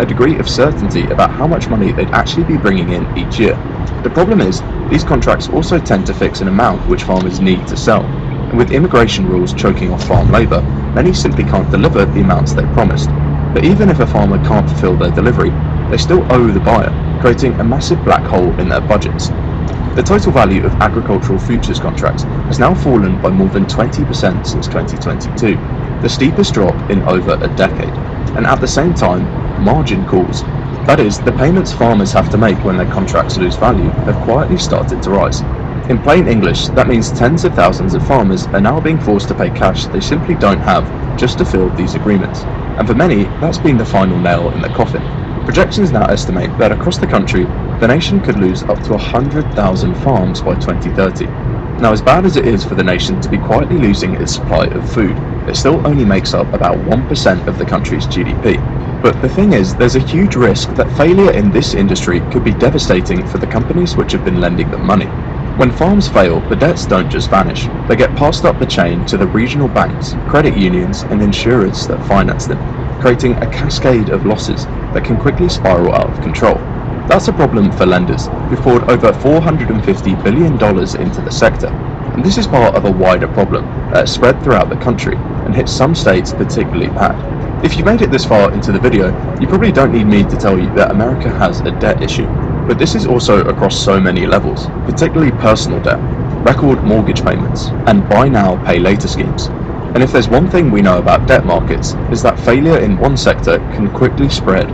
a degree of certainty about how much money they'd actually be bringing in each year. The problem is, these contracts also tend to fix an amount which farmers need to sell, and with immigration rules choking off farm labour, many simply can't deliver the amounts they promised. But even if a farmer can't fulfil their delivery, they still owe the buyer, creating a massive black hole in their budgets. The total value of agricultural futures contracts has now fallen by more than 20% since 2022, the steepest drop in over a decade, and at the same time, margin calls, that is, the payments farmers have to make when their contracts lose value, have quietly started to rise. In plain English, that means tens of thousands of farmers are now being forced to pay cash they simply don't have just to fill these agreements, and for many, that's been the final nail in the coffin. Projections now estimate that across the country, the nation could lose up to 100,000 farms by 2030. Now, as bad as it is for the nation to be quietly losing its supply of food, it still only makes up about 1% of the country's GDP. But the thing is, there's a huge risk that failure in this industry could be devastating for the companies which have been lending them money. When farms fail, the debts don't just vanish, they get passed up the chain to the regional banks, credit unions and insurers that finance them, creating a cascade of losses that can quickly spiral out of control. That's a problem for lenders, who poured over $450 billion into the sector, and this is part of a wider problem that is spread throughout the country and hits some states particularly bad. If you made it this far into the video, you probably don't need me to tell you that America has a debt issue, but this is also across so many levels, particularly personal debt, record mortgage payments, and buy now, pay later schemes. And if there's one thing we know about debt markets, is that failure in one sector can quickly spread.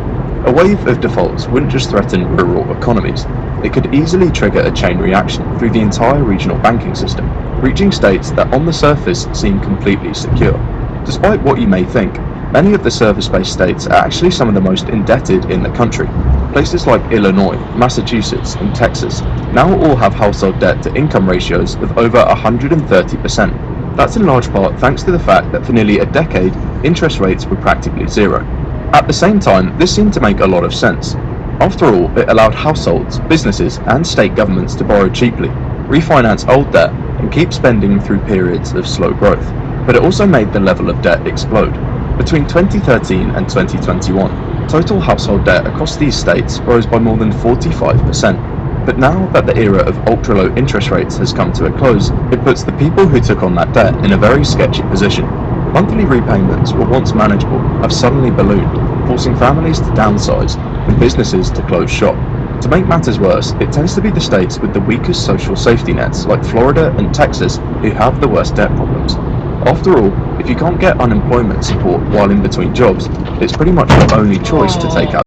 A wave of defaults wouldn't just threaten rural economies, it could easily trigger a chain reaction through the entire regional banking system, reaching states that on the surface seem completely secure. Despite what you may think, many of the service-based states are actually some of the most indebted in the country. Places like Illinois, Massachusetts, and Texas now all have household debt to income ratios of over 130%. That's in large part thanks to the fact that for nearly a decade, interest rates were practically zero. At the same time, this seemed to make a lot of sense. After all, it allowed households, businesses, and state governments to borrow cheaply, refinance old debt, and keep spending through periods of slow growth. But it also made the level of debt explode. Between 2013 and 2021, total household debt across these states rose by more than 45%. But now that the era of ultra-low interest rates has come to a close, it puts the people who took on that debt in a very sketchy position. Monthly repayments were once manageable, have suddenly ballooned, forcing families to downsize and businesses to close shop. To make matters worse, it tends to be the states with the weakest social safety nets, like Florida and Texas, who have the worst debt problems. After all, if you can't get unemployment support while in between jobs, it's pretty much your only choice to take out